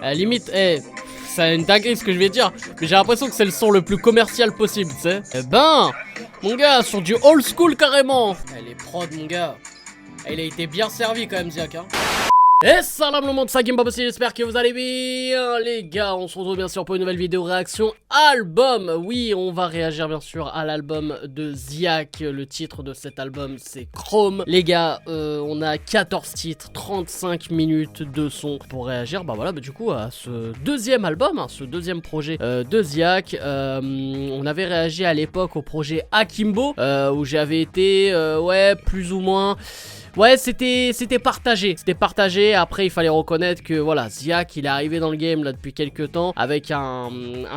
À la limite, c'est une dinguerie ce que je vais dire, mais j'ai l'impression que c'est le son le plus commercial possible, tu sais. Eh ben, mon gars, sur du old school carrément. Elle est prod, mon gars. Il a été bien servi quand même, Ziak, hein. Et salam le monde, c'est Gimbob aussi, j'espère que vous allez bien les gars. On se retrouve bien sûr pour une nouvelle vidéo réaction album. Oui, on va réagir bien sûr à l'album de Ziak. Le titre de cet album c'est Chrome. Les gars, on a 14 titres, 35 minutes de son pour réagir. Bah voilà, du coup à ce deuxième album, hein, ce deuxième projet de Ziak. On avait réagi à l'époque au projet Akimbo, où j'avais été, ouais, plus ou moins... Ouais, c'était partagé. C'était partagé. Après, il fallait reconnaître que voilà, Ziak, il est arrivé dans le game là depuis quelques temps avec un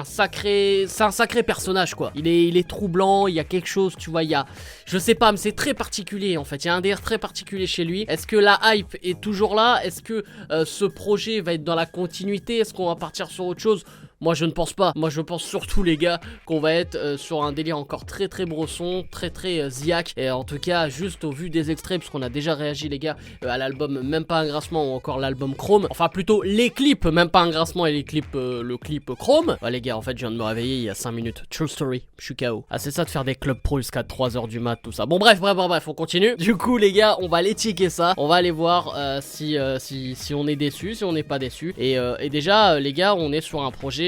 sacré, c'est un sacré personnage quoi. Il est troublant. Il y a quelque chose, tu vois. Il y a, je sais pas, mais c'est très particulier en fait. Il y a un délire très particulier chez lui. Est-ce que la hype est toujours là? Est-ce que ce projet va être dans la continuité? Est-ce qu'on va partir sur autre chose? Moi je ne pense pas, moi je pense surtout les gars qu'on va être sur un délire encore très brosson, très Ziak. Et en tout cas juste au vu des extraits, parce qu'on a déjà réagi les gars à l'album Même pas un grincement ou encore l'album Chrome. Enfin plutôt les clips Même pas un grincement et les clips, le clip Chrome. Ouais les gars en fait je viens de me réveiller il y a 5 minutes, true story, je suis KO. Ah c'est ça de faire des clubs pro jusqu'à 3h du mat tout ça. Bon bref, on continue. Du coup les gars on va aller checker ça, on va aller voir si on est déçu, si on n'est pas déçu. Et déjà les gars on est sur un projet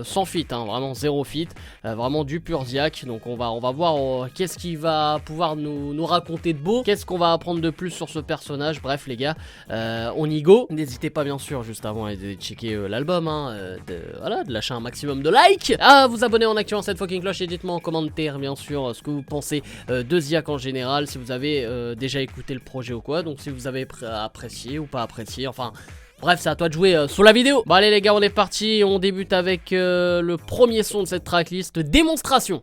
sans feat, hein, vraiment zéro feat, vraiment du pur Ziak. Donc on va voir qu'est-ce qu'il va pouvoir nous raconter de beau, qu'est-ce qu'on va apprendre de plus sur ce personnage. Bref les gars, on y go. N'hésitez pas bien sûr juste avant de checker l'album, hein, voilà, de lâcher un maximum de likes, à vous abonner en activant cette fucking cloche et dites-moi en commentaire bien sûr ce que vous pensez de Ziak en général, si vous avez déjà écouté le projet ou quoi, donc si vous avez apprécié ou pas apprécié, enfin... Bref, c'est à toi de jouer sous la vidéo. Bon allez les gars, on est parti. On débute avec le premier son de cette tracklist, Démonstration.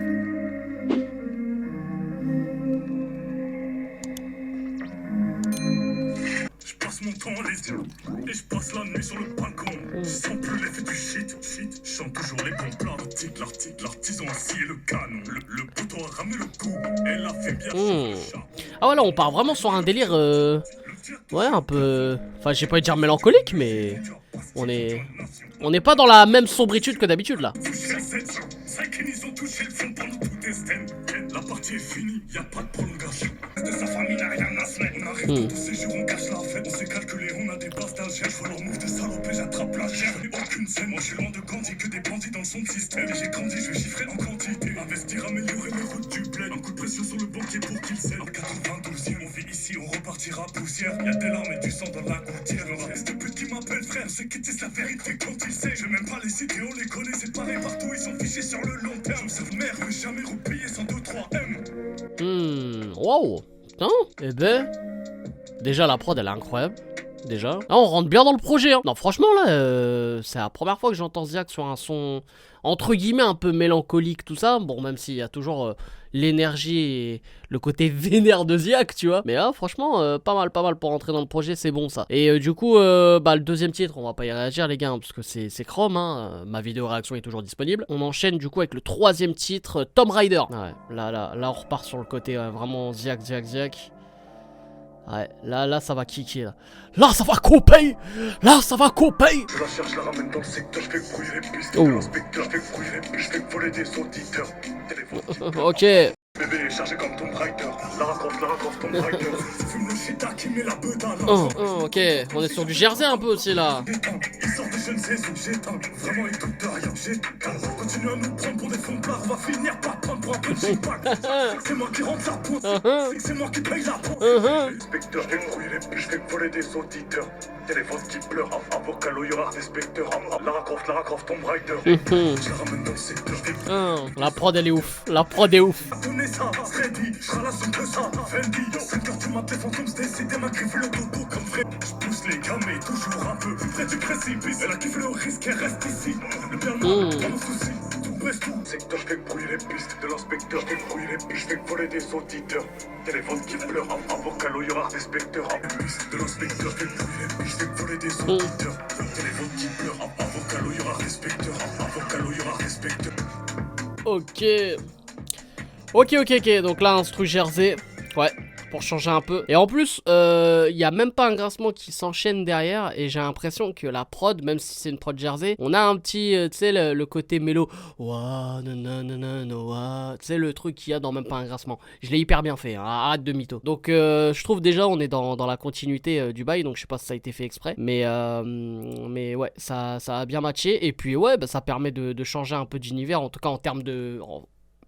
Je passe mon temps à les yeux et je passe la nuit sur le balcon. Je sens plus l'effet du shit. Je chante toujours les bons plats. L'artisan assis et le canon. Le bouton a ramené le coup. Elle a fait bien. Ah voilà, on part vraiment sur un délire... Ouais, un peu... Enfin, j'ai pas envie de dire mélancolique, mais... On n'est pas dans la même sombritude que d'habitude, là. La partie est finie, y a pas de prolongation. De sa famille n'a rien à se mettre. On arrive tous ces jours, on cache la fête. On s'est calculé, on a des bases d'Alger. Je vois leur move de salope et j'attrape la gère. Aucune scène, moi je suis loin de Gandhi. Que des bandits dans son système. Et j'ai grandi, je vais chiffrer en quantité. Investir, améliorer mes routes du bled. Un coup de pression sur le banquier pour qu'il cède. En 92e, on vit ici, on repartira poussière. Y'a des larmes et du sang dans la gouttière. Un fils de pute qui m'appelle frère, c'est qui disent la vérité quand il sait. Je vais même pas les citer, on les connaît, c'est pareil partout. Ils sont fichés sur le long terme. Cette mère veut jamais repayer 102-3 M. Wow. Putain. Eh ben... Déjà, la prod, elle est incroyable. Déjà. Ah, on rentre bien dans le projet, hein. Non, franchement, là, c'est la première fois que j'entends Ziak sur un son, entre guillemets, un peu mélancolique, tout ça. Bon, même s'il y a toujours l'énergie et le côté vénère de Ziak, tu vois. Mais là, franchement, pas mal pour rentrer dans le projet, c'est bon, ça. Et du coup, bah, le deuxième titre, on va pas y réagir, les gars, hein, parce que c'est Chrome, hein. Ma vidéo réaction est toujours disponible. On enchaîne, du coup, avec le troisième titre, Tomb Raider. Ouais, là, on repart sur le côté vraiment Ziak. Ouais, là ça va kicker là. Là ça va couper. Là ça va couper. Je la cherche, la ramène dans le secteur, je fais brouiller les pistes. L'inspecteur, je fais brouiller les pistes, je fais voler des auditeurs. Téléphone. Ok. Bébé est chargé comme Tomb Raider. Lara Croft, Tomb Raider. Fume le shita qui met la bedale. Ok, on est sur du Jersey un peu aussi là. Il sort de jeune saison, j'éteins. Vraiment il doute de rien, j'éteins. Continue à nous prendre pour des fonds de on va finir par prendre pour un peu de feedback. C'est moi qui rentre la pointe, c'est moi qui paye la pointe. L'inspecteur, je fais brouiller les pistes, je fais voler des auditeurs. Téléphone qui pleure, avocat, lawyer, inspecteur. Lara Croft, Tomb Raider. Je la ramène dans le secteur, je fais la prod elle est ouf, la prod est ouf. ça, Freddy, je ralasse que ça, Fendi, 5h du matin, fantômes se décider, m'a griffé le dodo comme Fred. Je pousse les gars, mais toujours un peu plus près du précipice. Elle a kiffé le risque, elle reste ici. Le bien le mal, pas mon souci. Tout baisse tout. Secteur, je fais brouiller les pistes. De l'inspecteur, je fais brouiller les pistes. Je fais voler des auditeurs. Téléphone qui pleure, avocat, lawyer, inspecteur. De l'inspecteur, je fais brouiller les pistes. Je fais voler des auditeurs. Téléphone qui pleure, avocat, lawyer, inspecteur. Avocat, lawyer, inspecteur. Ok, donc là, instru Jersey. Ouais, pour changer un peu. Et en plus, il y a même pas un grincement qui s'enchaîne derrière. Et j'ai l'impression que la prod, même si c'est une prod Jersey, on a un petit, tu sais, le côté mélo. Ouah, nanana, ouah. Tu sais, le truc qu'il y a dans même pas un grincement. Je l'ai hyper bien fait, hein, arrête de mytho. Donc, je trouve déjà, on est dans la continuité du bail. Donc, je sais pas si ça a été fait exprès. Mais ouais, ça a bien matché. Et puis, ouais, bah, ça permet de changer un peu d'univers. En tout cas, en termes de.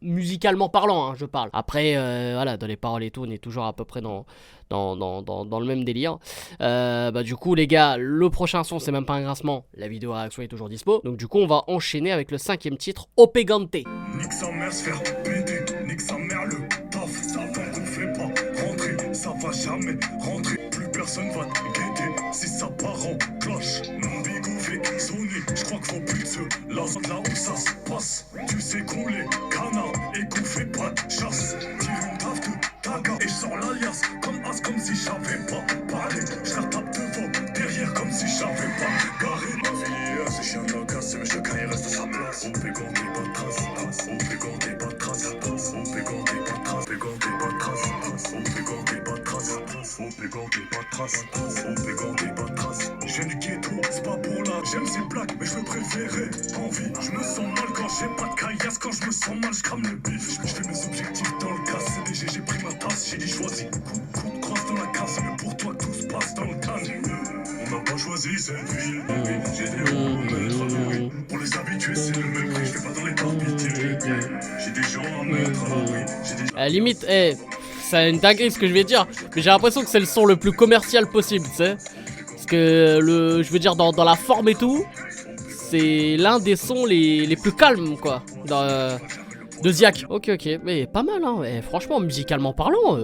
Musicalement parlant, hein, je parle. Après, voilà, dans les paroles et tout, on est toujours à peu près dans le même délire. Bah du coup, les gars, le prochain son, c'est même pas un grincement. La vidéo réaction est toujours dispo. Donc du coup, on va enchaîner avec le 5e titre, Opegante. Nique sa mère se faire péter, nique sa mère le taf, ça va, on fait pas rentrer, ça va jamais rentrer, plus personne va te guetter, si ça part en cloche, mon bigot fait sonner, je crois qu'il faut plus de ceux là où ça se passe, tu sais qu'on les canards et qu'on fait pas de chasse, tire une taf de taga et je sors l'alias comme as comme si j'avais pas parlé, je la tape devant, derrière comme si j'avais pas garé, ma filière c'est chien de la casse, mais chacun il reste à sa place, on fait compter pas de traces. On fait compter pas de traces, on fait compter pas de traces, on fait compter pas de traces, on fait compter pas de traces, on fait compter pas de traces, on fait compter pas de traces. Je viens du ghetto, c'est pas pour là, j'aime ces blagues, mais je veux préférer en vie. Je me sens mal quand j'ai pas de caillasse, quand je me sens mal, je crame le bif. Je fais mes objectifs dans le casse, CDG, j'ai pris ma tasse, j'ai dit choisi. Coup de crosse dans la case, mais pour toi tout se passe dans le calme. On n'a pas choisi cette ville, j'ai des roues, mettre à l'ouïe. Pour les habitués, c'est le même prix, je fais pas dans les torpilles. J'ai des gens à mettre à l'abri. À la limite, c'est une dinguerie ce que je vais dire, mais j'ai l'impression que c'est le son le plus commercial possible, tu sais. Parce que, je veux dire, dans la forme et tout, c'est l'un des sons les plus calmes, quoi, de Ziak. Ok, mais pas mal, hein. Et franchement, musicalement parlant,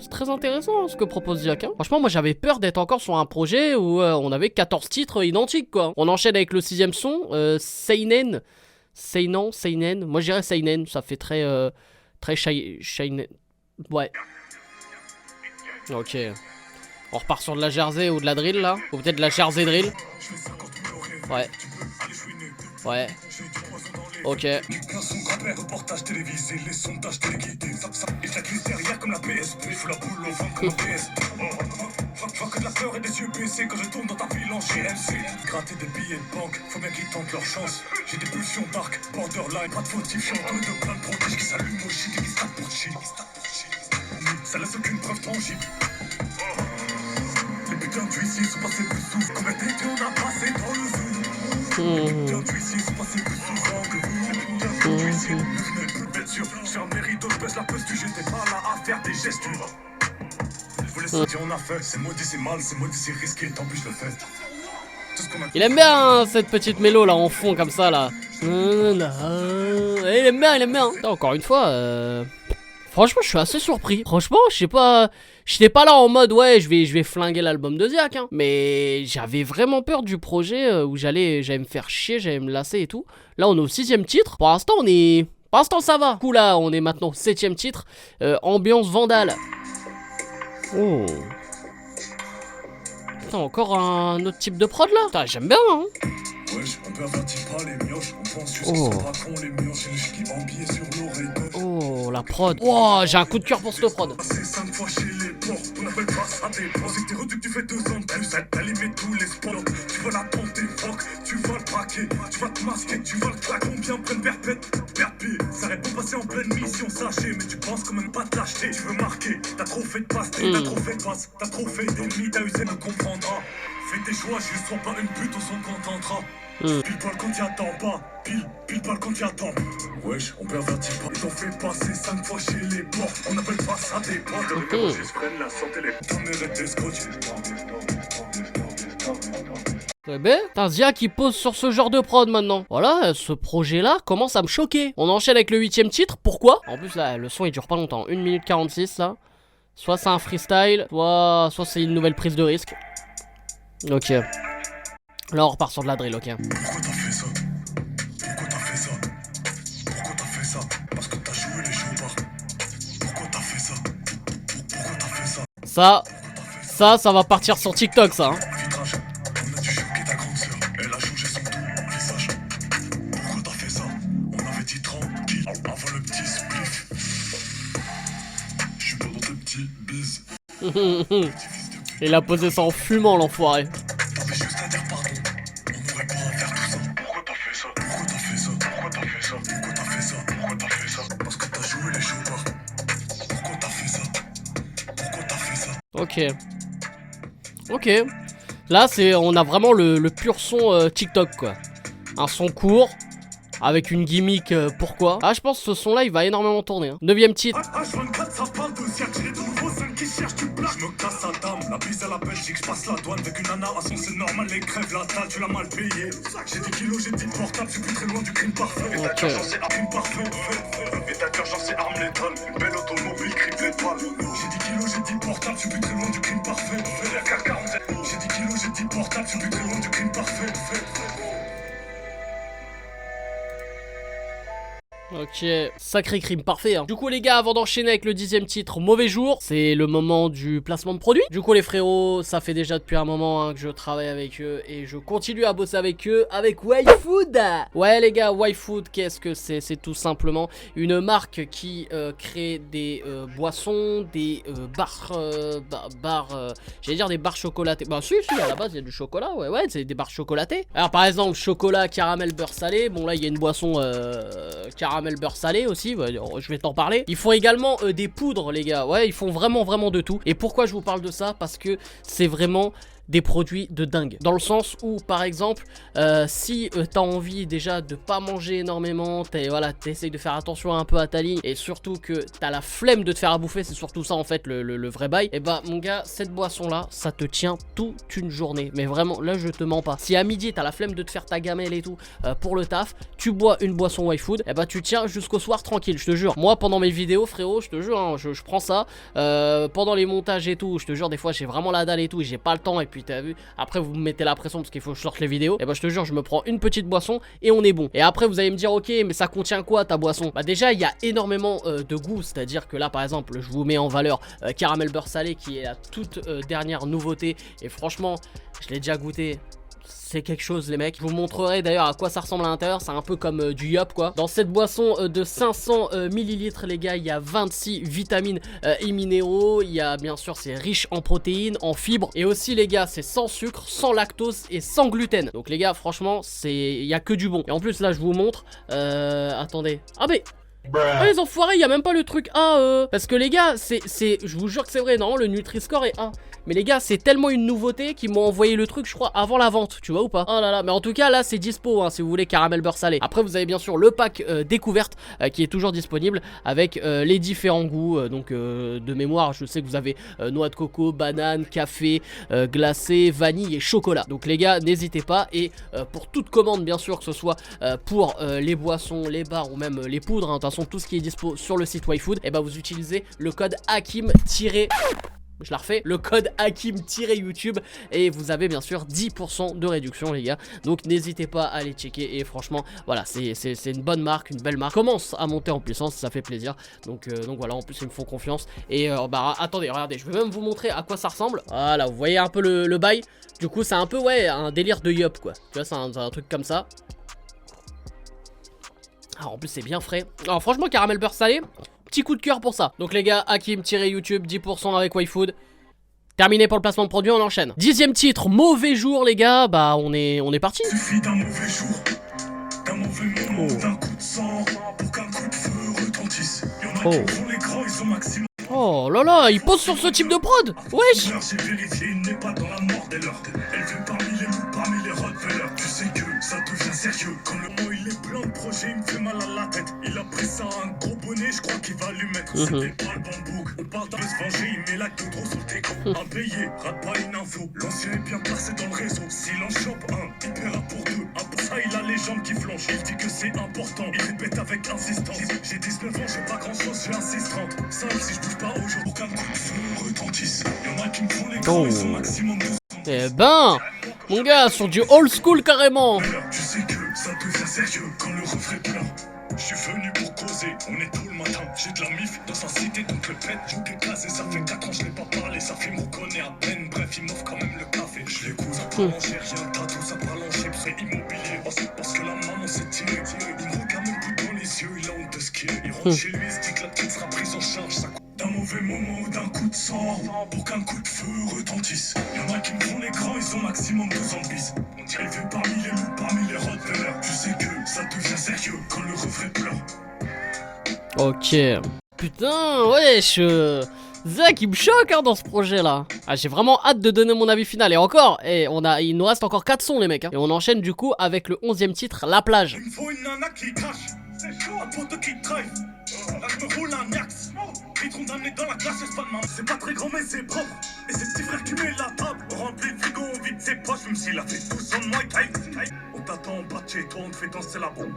c'est très intéressant ce que propose Ziak, hein. Franchement, moi j'avais peur d'être encore sur un projet où on avait 14 titres identiques, quoi. On enchaîne avec le 6e son, Seinen. Moi je dirais Seinen, ça fait très Shinen. Ouais. Ok. On repart sur de la Jersey ou de la drill là. Ou peut-être de la Jersey drill. Ouais. Ouais. Ok. Son grand-père, reportage télévisé, les sondages téléguidés, ça, et la glisse derrière comme la PSP, je fous la boule au ventre comme la PSP. Je vois que de la peur et des yeux baissés quand je tourne dans ta ville en GMC. Gratter des billets de banque, faut bien qu'ils tentent leur chance. J'ai des pulsions dark, borderline, pas de fautif, je suis entouré de plein de prodiges qui s'allument au shit et qui se tapent pour chill. Ça laisse aucune preuve tangible. Les putains d'huissiers sont passés plus souvent. Combien d'étés on a passé dans le zoo? Les putains d'huissiers sont passés plus souvent que vous. Les putains d'huissiers ne venaient plus d'être sûr. J'ai un mérite, je baisse la posture, j'étais pas là à faire des gestes. Je voulais sortir en affaire, c'est maudit, c'est mal, c'est maudit, c'est risqué, tant pis je le fais. Il aime bien hein, cette petite mélo là en fond comme ça là. Il aime bien. Hein. Encore une fois, franchement je suis assez surpris. Franchement je sais pas, j'étais pas là en mode ouais je vais flinguer l'album de Ziak. Hein. Mais j'avais vraiment peur du projet où j'allais me faire chier, j'allais me lasser et tout. Là on est au 6e titre. Pour l'instant ça va. Du coup là on est maintenant au 7e titre. Ambiance Vandale. Oh. Putain, encore un autre type de prod là. Putain, j'aime bien hein. Wesh, on peut avertir pas les mioches, on pense juste qu'ils sont pas cons les mioches, et le ski embillé sur l'oreille gauche. Oh, la prod. Wow, j'ai un coup de cœur pour cette prod. Passé 5 fois chez les porcs, on appelle pas ça des porcs. Si t'es redu que tu fais 2 ans de plus, t'as limé tous les sports. Tu vas la tenter fuck, tu vas le braquer, tu vas te masquer, tu vas le claquer. Combien prennent perpète, perpé. Ça arrête pas passer en pleine mission, sachez, mais tu penses quand même pas te lâcher. Tu veux marquer, t'as trop fait de passe, t'as trop fait de passe, t'as trop fait d'ennemis, t'as usé, me comprendra. Fais tes choix, juste sois pas une pute, on s'en contentera. Pile poil quand t'y attends pas, pile poil quand t'y attends. Wesh, on pervertit pas. Ils ont fait passer 5 fois chez les porcs. On appelle pas ça des porcs. Les juste prennent la santé, les caméras des scotch. Eh ben, putain, Zia qui pose sur ce genre de prod maintenant. Voilà, ce projet-là commence à me choquer. On enchaîne avec le 8e titre, pourquoi? En plus là, le son il dure pas longtemps, 1 minute 46 là. Soit c'est un freestyle, soit c'est une nouvelle prise de risque. Ok. Là on repart sur de la drill, ok. Pourquoi t'as fait ça? Pourquoi t'as fait ça? Pourquoi t'as fait ça? Parce que t'as joué les chopards. Pourquoi t'as fait ça? Pourquoi t'as fait ça? Ça va partir sur TikTok ça hein. Vitrage, on a dû choquer ta grande sœur. Elle a changé son tout visage. Pourquoi t'as fait ça? On avait dit tranquille avant le petit spliff. Je suis pas dans tes petits Il a posé ça en fumant, l'enfoiré. T'avais juste à dire pardon. On n'aurait pas à faire tout ça. Pourquoi t'as fait ça? Pourquoi t'as fait ça? Pourquoi t'as fait ça? Pourquoi t'as fait ça? Pourquoi t'as fait ça? Parce que t'as joué les chopards. Pourquoi t'as fait ça? Pourquoi t'as fait ça? Ok. Ok. Là, on a vraiment le pur son TikTok, quoi. Un son court. Avec une gimmick, pourquoi? Ah, je pense que ce son-là, il va énormément tourner. Hein. 9ème titre. H24, ça parle de siècle. J'ai de nouveaux scènes qui cherchent du plat. Je me casse à dame, la bise à la Belgique. Je passe la douane avec une nana. À son, c'est normal, les crèves, la dalle, tu l'as mal payé. J'ai 10 kilos, j'ai 10 portables. Je suis plus très loin du crime parfait. Et t'as d'urgence, c'est crime parfait. Et t'as d'urgence, c'est arme létale. Une belle automobile, crime létal. J'ai 10 kilos, j'ai 10 portables. Je suis plus très loin du crime parfait. La carte 47. J'ai 10 kilos, j'ai 10 portables. Je suis plus très loin du crime parfait. Ok, sacré crime parfait hein. Du coup les gars, avant d'enchaîner avec le 10ème titre, mauvais jour, c'est le moment du placement de produit. Du coup les frérots, ça fait déjà depuis un moment hein, que je travaille avec eux et je continue à bosser avec eux, avec YFood. Ouais les gars, YFood, qu'est-ce que c'est? C'est tout simplement une marque qui crée des boissons, des j'allais dire des barres chocolatées. Bah si, à la base il y a du chocolat, ouais, c'est des barres chocolatées. Alors par exemple, chocolat, caramel, beurre salé, bon là il y a une boisson caramel beurre salé aussi, je vais t'en parler. Ils font également des poudres les gars, ouais ils font vraiment de tout. Et pourquoi je vous parle de ça? Parce que c'est vraiment des produits de dingue. Dans le sens où par exemple si t'as envie déjà de pas manger énormément, t'essayes de faire attention un peu à ta ligne et surtout que t'as la flemme de te faire à bouffer, c'est surtout ça en fait le vrai bail. Et bah mon gars, cette boisson là ça te tient toute une journée. Mais vraiment là je te mens pas. Si à midi t'as la flemme de te faire ta gamelle et tout pour le taf, tu bois une boisson YFood, et bah tu tiens jusqu'au soir tranquille, je te jure. Moi pendant mes vidéos frérot, je te jure hein, je prends ça pendant les montages et tout, je te jure des fois j'ai vraiment la dalle et tout, j'ai pas le temps et puis t'as vu, après vous me mettez la pression parce qu'il faut que je sorte les vidéos, et bah je te jure je me prends une petite boisson et on est bon. Et après vous allez me dire ok mais ça contient quoi ta boisson? Bah déjà il y a énormément de goût, c'est à dire que là par exemple je vous mets en valeur caramel beurre salé qui est la toute dernière nouveauté et franchement je l'ai déjà goûté. C'est quelque chose les mecs. Je vous montrerai d'ailleurs à quoi ça ressemble à l'intérieur. C'est un peu comme du yop quoi. Dans cette boisson de 500 ml les gars, il y a 26 vitamines et minéraux. Il y a bien sûr, c'est riche en protéines, en fibres. Et aussi les gars, c'est sans sucre, sans lactose et sans gluten. Donc les gars, franchement, il y a que du bon. Et en plus là, je vous montre. Attendez. Ah mais... Ah les enfoirés, il y a même pas le truc A parce que les gars, je vous jure que c'est vrai, non, le Nutri-Score est A. Mais les gars, c'est tellement une nouveauté qu'ils m'ont envoyé le truc, je crois, avant la vente, tu vois ou pas? Oh là là, mais en tout cas, là, c'est dispo, hein, si vous voulez caramel beurre salé. Après, vous avez bien sûr le pack découverte qui est toujours disponible avec les différents goûts. Donc, de mémoire, je sais que vous avez noix de coco, banane, café, glacé, vanille et chocolat. Donc, les gars, n'hésitez pas. Et pour toute commande, bien sûr, que ce soit pour les boissons, les bars ou même les poudres, hein, de toute façon, tout ce qui est dispo sur le site YFood, et bah, vous utilisez le code Hakim- je la refais, le code Hakim-YouTube et vous avez bien sûr 10% de réduction les gars. Donc n'hésitez pas à aller checker et franchement voilà, c'est une bonne marque, une belle marque. Commence à monter en puissance, ça fait plaisir. Donc voilà, en plus ils me font confiance. Et bah attendez, regardez, je vais même vous montrer à quoi ça ressemble. Voilà, vous voyez un peu le bail. Du coup c'est un peu ouais, un délire de yup quoi. Tu vois, c'est un truc comme ça. Ah, en plus c'est bien frais. Alors franchement caramel beurre salé, petit coup de cœur pour ça. Donc les gars, Hakim-YouTube, 10% avec YFood. Terminé pour le placement de produit, on enchaîne. 10ème titre, mauvais jour les gars, bah on est parti. Suffit d'un mauvais jour, d'un mauvais moment, d'un coup de sang, pour qu'un coup de feu retentisse. Y'en a qui font les grands, ils sont maximum. Oh là là, il pose sur ce type de prod. Wesh. J'ai vérifié, il n'est pas dans la mort des leurs. Elle fait parmi les loups, parmi les Rottweilers. Tu sais que ça devient sérieux. Quand le mot il est plein de projets, il me fait mal à la tête. Il a pris ça à un gros bonnet, je crois qu'il va lui mettre. C'était pas le bambouk. On parle d'un se venger, il met la queue trop sur le déco. Impayé, rate pas une info. L'ancien est bien placé dans le réseau. S'il en chope un, il paiera pour deux. Après ça, il a les jambes qui flanchent. Il dit que c'est important, il répète avec insistance. J'ai 19 ans, j'ai pas grand chose, j'ai un 630. Simple, si je bouge pas aujourd'hui, aucun coup de feu retentisse. Y'en a qui me font les grands, ils sont maximum 200. Eh ben, mon gars, sur du old school carrément. Tu sais que ça devient sérieux quand le refrain pleure. Je suis venu pour causer, on est tôt le matin. J'ai de la mif dans sa cité, donc le pète joue des classes. Et ça fait 4 ans, je l'ai pas parlé, ça fait me reconnaît à peine. Bref, il m'offre quand même le café. Je l'écoute, ça parle en j'ai rien, tatou, ça parle en chips. C'est immobilier, parce que la maman s'est tirée. Il me regarde même plus dans les yeux, il a honte de ce qu'il est. Il rentre chez lui, il se dit que la petite sera prise en charge. Ça coûte d'un mauvais mauvais moment d'un coup de sang pour qu'un coup de feu retentisse. Y'en a qui me font l'écran, ils ont maximum 2 ans de bise. On dirait élevé parmi les loups, parmi les Rottweilers. Tu sais que ça devient sérieux quand le refrain pleure. Ok. Putain, wesh. Zach, il me choque hein, dans ce projet là. Ah, j'ai vraiment hâte de donner mon avis final. Et encore, il nous reste encore 4 sons les mecs hein. Et on enchaîne du coup avec le 11e titre, La Plage. Il me faut une nana qui crache, c'est chaud, un pote qui drive. Là je me roule un axe, ils t'ont amené dans la classe, c'est pas de main. C'est pas très grand mais c'est propre, et c'est petit frère qui met la table. On remplit le frigo, on vide ses poches, même s'il a fait tout son Muay Thai. On t'attend en bas de chez toi, on te fait danser la bombe.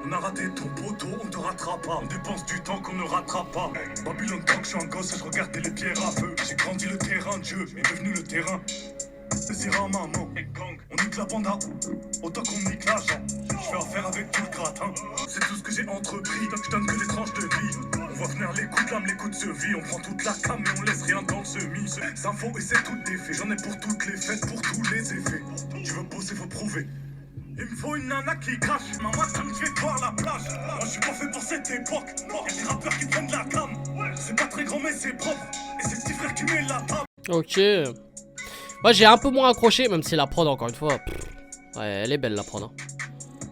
On a raté ton poteau, on te rattrape pas. On dépense du temps qu'on ne rattrape pas. Babylone tant que je suis un gosse, je regardais les pierres à feu. J'ai grandi le terrain de jeu, est devenu le terrain. C'est rare maman, on nique la banda, autant qu'on nique l'argent. Je fais affaire avec tout le gratin. C'est tout ce que j'ai entrepris, donc je donne que des tranches de vie. On voit venir les coups de lame, les coups de vie. On prend toute la cam et on laisse rien dans le semis. C'est info et c'est tout défait. J'en ai pour toutes les fêtes, pour tous les effets. Tu veux bosser, faut prouver. Il me faut une nana qui crache, maman ça me fait voir la plage. Moi je suis pas fait pour cette époque. Y'a des rappeurs qui prennent la cam. C'est pas très grand mais c'est propre. Et c'est petit frère qui met la table. Ok. Moi j'ai un peu moins accroché, même si la prod encore une fois, ouais, elle est belle la prod hein.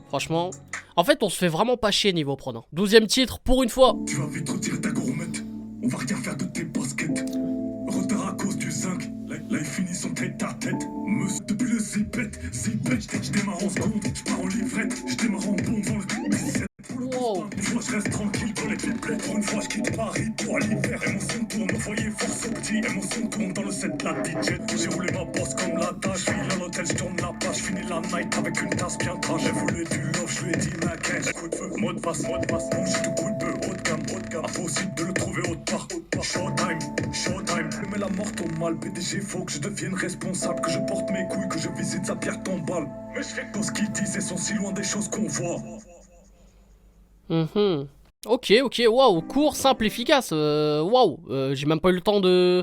Franchement, en fait on se fait vraiment pas chier niveau prod hein. 12e titre pour une fois. Tu vas vite retirer ta gourmette, on va rien faire de tes baskets. Retard à cause du zinc, là il finit son tête à tête. Meuse depuis le zipette, je démarre en seconde, je pars en livrette, je démarre en bombe dans le coup. Wow. Une fois je reste tranquille pour les triplets. Pour une fois je quitte Paris pour l'hiver. Émotion tourne au foyer, force au petit. Émotion tourne dans le set la DJ. J'ai roulé ma bosse comme la tâche. Je file à l'hôtel, je tourne la page. Finis la night avec une tasse bien trash. J'ai voulu du love, je lui ai dit ma cash. Coup de feu, mot de passe. Bon, j'ai tout coup de bœuf, haut de gamme. Impossible de le trouver autre part. Showtime. Je mets la mort au mal. PDG, faut que je devienne responsable. Que je porte mes couilles, que je visite sa pierre tombale. Mais je fais tout ce qu'ils disent et sont si loin des choses qu'on voit. Ok, waouh, court, simple, efficace, waouh, j'ai même pas eu le temps de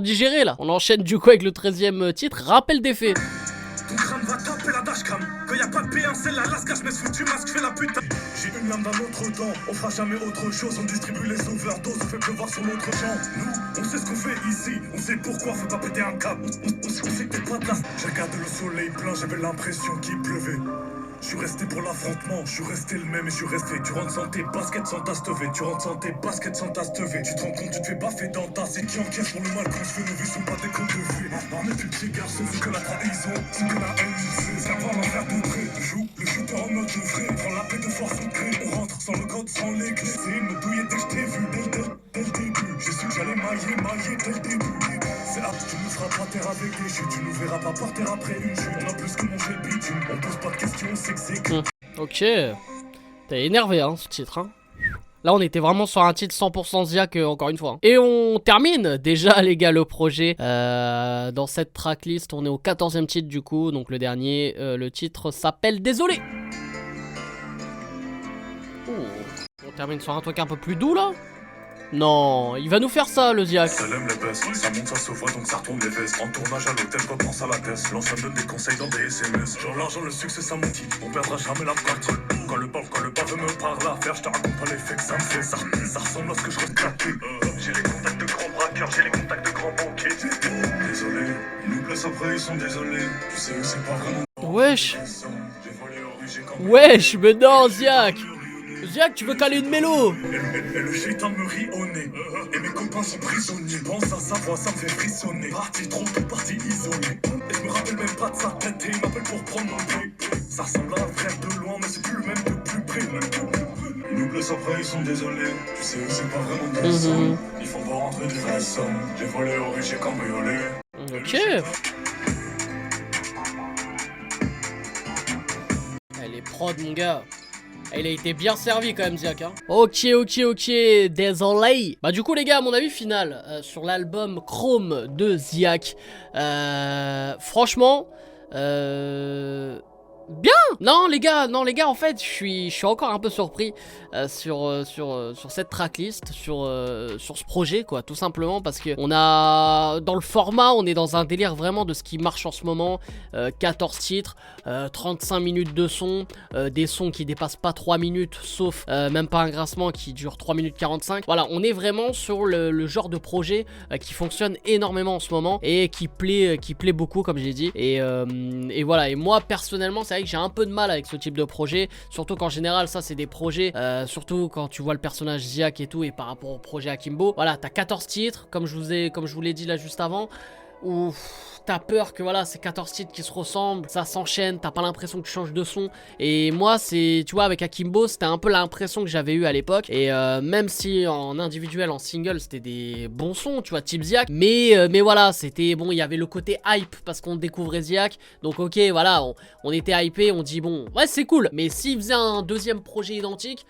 digérer là. On enchaîne du coup avec le 13e titre, rappel des faits. Ton crâne va taper la dashcam. Quand y'a pas de P1, c'est la lasca, je mets foutu masque, fais la putain. J'ai une lame d'un autre temps, on fera jamais autre chose. On distribue les overdoses, on fait pleuvoir sur l'autre champ. Nous, on sait ce qu'on fait ici, on sait pourquoi, faut pas péter un câble. On sait que t'es pas de là. J'ai regardé le soleil plein, j'avais l'impression qu'il pleuvait. Je suis resté pour l'affrontement, je suis resté le même et je suis resté. Tu rentres sans tes baskets sans ta stevée, tu rentres sans tes baskets sans ta stevée. Tu te rends compte, tu te fais baffer dans ta. C'est qui encaisse pour le mal quand je fais nos vies sont pas des comptes de vie. Parmi plus petits garçons, c'est que la trahison, c'est que la haine, c'est savoir l'enfer de près. Joue le shooter en mode de vrai, prends la paix de force en crée. On rentre sans le code, sans les clés. C'est une douille dès que je t'ai vu, dès le début. J'ai su que j'allais mailler dès le début. C'est apte, tu nous feras pas terre avec des chutes. Tu nous verras pas par terre après une chute. On a plus que manger le bitume, on pose pas de questions, Ok, t'es énervé hein ce titre hein. Là on était vraiment sur un titre 100% Ziak encore une fois hein. Et on termine déjà les gars le projet dans cette tracklist. On est au 14e titre du coup. Donc le dernier, le titre s'appelle Désolé. On termine sur un truc un peu plus doux là. Non, il va nous faire ça le Ziak. Ça l'aime les baisses, ça monte, ça se voit donc ça retourne les fesses. En tournage à l'hôtel, repense à la tête. L'ancien donne des conseils dans des SMS. Genre l'argent, le succès, ça motive. On perdra jamais la partie. Quand le bave me parle à faire, je te raconte pas l'effet que ça me fait. Ça ressemble à ce que je reste claqué. J'ai les contacts de grands braqueurs, j'ai les contacts de grands banquiers. Désolé, ils nous blessent après, ils sont désolés. Tu sais, c'est pas vraiment. Wesh. Wesh, mais non, Ziak. Ziak, tu veux caler une mélo? Et le shaitan me rit au nez. Et mes copains sont prisonniers. Pense à sa voix, ça me fait frissonner. Parti trop tôt, parti isolé. Et je me rappelle même pas de sa tête. Et il m'appelle pour prendre mon thé. Ça ressemble à un frère de loin, mais c'est plus le même de plus près. Ils nous blessent après, ils sont désolés. Tu sais, c'est pas vraiment des sommes. Ils font pas rentrer des vraies sommes. J'ai volé au riche et cambriolé. Ok. Elle est prod mon gars. Il a été bien servi quand même Ziak hein. Ok, désolé. Bah du coup les gars, à mon avis final sur l'album Chrome de Ziak, franchement bien. Non les gars, en fait je suis encore un peu surpris sur cette tracklist, sur ce projet quoi, tout simplement parce que on a, dans le format, on est dans un délire vraiment de ce qui marche en ce moment, 14 titres, 35 minutes de son, des sons qui dépassent pas 3 minutes, sauf même pas un grincement qui dure 3 minutes 45, voilà, on est vraiment sur le genre de projet qui fonctionne énormément en ce moment et qui plaît beaucoup comme j'ai dit, et voilà, et moi personnellement c'est vrai que j'ai un peu de mal avec ce type de projet, surtout qu'en général ça c'est des projets, surtout quand tu vois le personnage Ziak et tout, et par rapport au projet Akimbo, voilà, t'as 14 titres, comme je vous l'ai dit là juste avant, où t'as peur que voilà, ces 14 titres qui se ressemblent, ça s'enchaîne, t'as pas l'impression que tu changes de son. Et moi, c'est, tu vois, avec Akimbo, c'était un peu l'impression que j'avais eu à l'époque. Et même si en individuel, en single, c'était des bons sons, tu vois, type Ziak. Mais voilà, c'était bon, il y avait le côté hype parce qu'on découvrait Ziak. Donc ok, voilà, on était hypé, on dit bon, ouais, c'est cool. Mais s'il faisait un deuxième projet identique,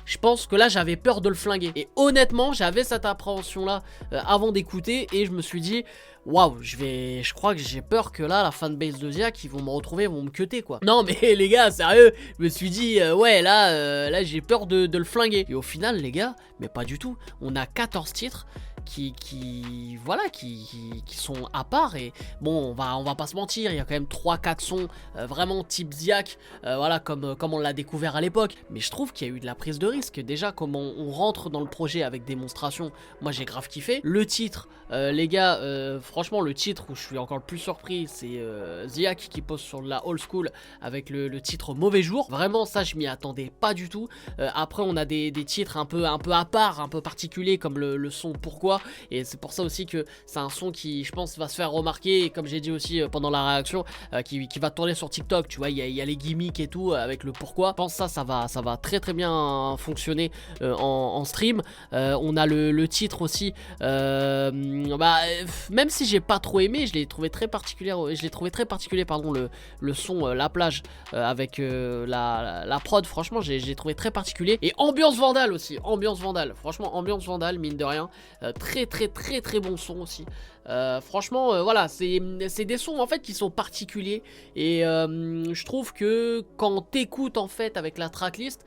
je pense que là j'avais peur de le flinguer. Et honnêtement j'avais cette appréhension là avant d'écouter, et je me suis dit waouh, je crois que j'ai peur que là la fanbase de Ziak ils vont me retrouver, ils vont me cuter quoi. Non mais les gars sérieux, je me suis dit ouais là j'ai peur de le flinguer. Et au final les gars, mais pas du tout, on a 14 titres qui sont à part, et bon on va pas se mentir, il y a quand même 3-4 sons vraiment type Ziak, voilà, comme on l'a découvert à l'époque, mais je trouve qu'il y a eu de la prise de risque. Déjà comment on rentre dans le projet avec Démonstration, moi j'ai grave kiffé. Le titre les gars, franchement le titre où je suis encore le plus surpris, c'est Ziak qui pose sur la old school avec le titre Mauvais Jour. Vraiment ça je m'y attendais pas du tout. Après on a des titres un peu à part, un peu particuliers, comme le son Pourquoi. Et c'est pour ça aussi que c'est un son qui, je pense, va se faire remarquer, et comme j'ai dit aussi pendant la réaction, qui va tourner sur TikTok, tu vois, il y a les gimmicks et tout avec le pourquoi. Je pense que ça va très très bien fonctionner en stream. On a le titre aussi, même si j'ai pas trop aimé, je l'ai trouvé très particulier, pardon, le son La Plage avec la prod, franchement j'ai trouvé très particulier. Et ambiance Vandale aussi, franchement ambiance Vandale, mine de rien, très bon son aussi. Franchement voilà, c'est des sons en fait qui sont particuliers, et je trouve que quand t'écoutes en fait avec la tracklist,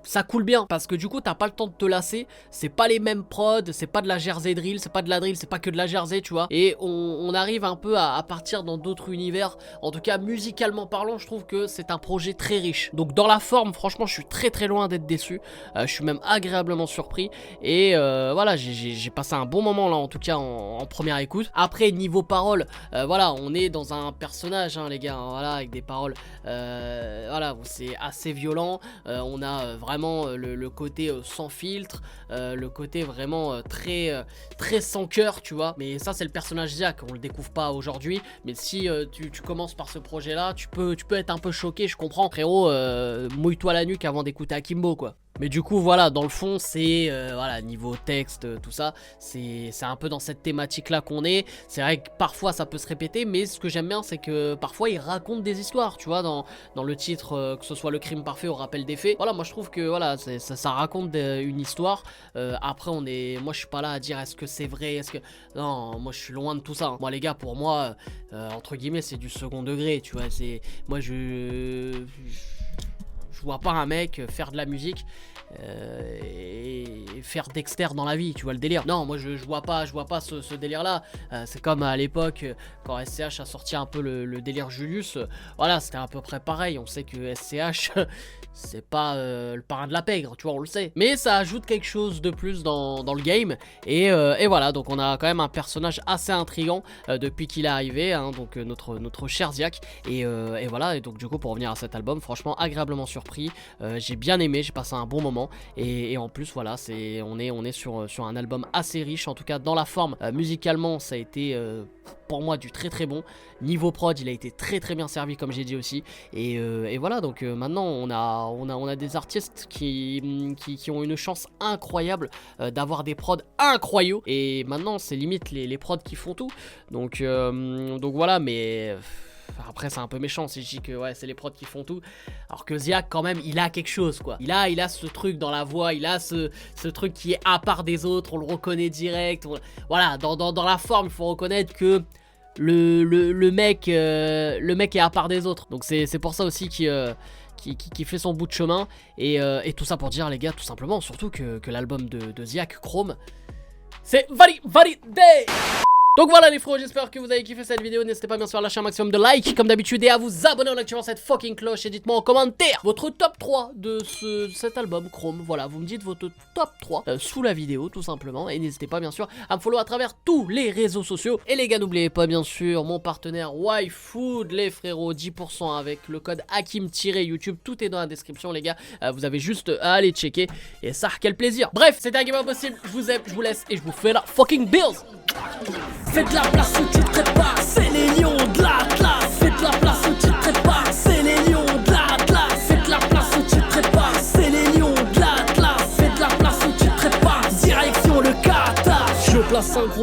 ça coule bien, parce que du coup t'as pas le temps de te lasser, c'est pas les mêmes prods, c'est pas de la Jersey drill, c'est pas de la drill, c'est pas que de la Jersey, tu vois, et on arrive un peu à partir dans d'autres univers. En tout cas musicalement parlant, je trouve que c'est un projet très riche. Donc dans la forme, franchement je suis très loin d'être déçu, je suis même agréablement surpris, et voilà, j'ai passé un bon moment là, en tout cas en première écoute. Après niveau paroles, voilà, on est dans un personnage les gars, hein, voilà, avec des paroles voilà, c'est assez violent, on a vraiment le côté sans filtre, le côté vraiment très sans cœur, tu vois. Mais ça c'est le personnage Ziak, on le découvre pas aujourd'hui, mais si tu commences par ce projet là, tu peux être un peu choqué, je comprends frérot, mouille-toi la nuque avant d'écouter Akimbo quoi. Mais du coup voilà, dans le fond c'est voilà, niveau texte, tout ça, c'est un peu dans cette thématique là qu'on est. C'est vrai que parfois ça peut se répéter, mais ce que j'aime bien c'est que parfois il raconte des histoires, tu vois, dans le titre, que ce soit Le Crime Parfait ou Rappel des Faits. Voilà, moi je trouve que voilà, ça raconte une histoire. Après moi je suis pas là à dire est-ce que c'est vrai, est-ce que... Non, moi je suis loin de tout ça, hein. Moi les gars, pour moi, entre guillemets c'est du second degré, tu vois, moi je vois pas un mec faire de la musique et faire Dexter dans la vie, tu vois le délire. Non, moi je vois pas ce délire là. C'est comme à l'époque quand SCH a sorti un peu le délire Julius, voilà, c'était à peu près pareil. On sait que SCH c'est pas le parrain de la pègre, tu vois, on le sait, mais ça ajoute quelque chose de plus dans le game, et voilà, donc on a quand même un personnage assez intriguant depuis qu'il est arrivé, hein, donc notre cher Ziak, et voilà, et donc du coup pour revenir à cet album, franchement agréablement surpris, j'ai bien aimé, j'ai passé un bon moment, et en plus voilà, on est sur un album assez riche, en tout cas dans la forme, musicalement ça a été pour moi du très bon. Niveau prod il a été très bien servi, comme j'ai dit aussi, et voilà, donc maintenant on a des artistes qui ont une chance incroyable d'avoir des prods incroyables, et maintenant c'est limite les prods qui font tout, donc voilà. Mais après c'est un peu méchant si je dis que ouais, c'est les prods qui font tout, alors que Ziak quand même il a quelque chose quoi, il a ce truc dans la voix, il a ce truc qui est à part des autres, on le reconnaît direct, voilà, dans la forme il faut reconnaître que le mec est à part des autres. Donc c'est pour ça aussi qui fait son bout de chemin. Et tout ça pour dire, les gars, tout simplement, surtout que l'album de Ziak, Chrome, c'est validé. Donc voilà les frérots, j'espère que vous avez kiffé cette vidéo. N'hésitez pas bien sûr à lâcher un maximum de likes comme d'habitude et à vous abonner en activant cette fucking cloche. Et dites-moi en commentaire votre top 3 de cet album Chrome. Voilà, vous me dites votre top 3 sous la vidéo tout simplement. Et n'hésitez pas bien sûr à me follow à travers tous les réseaux sociaux. Et les gars, n'oubliez pas bien sûr mon partenaire YFood, les frérots, 10% avec le code Hakim-YouTube. Tout est dans la description les gars, vous avez juste à aller checker. Et ça, quel plaisir. Bref, c'était un game impossible, je vous aime, je vous laisse et je vous fais la fucking bills. Faites la place où tu te prépares, c'est les lions de l'Atlas. Faites la place où tu te prépares, c'est les lions de l'Atlas. Faites la place où tu te prépares, c'est les lions de l'Atlas. Faites la place où tu te prépares, direction le Qatar. Je place un gros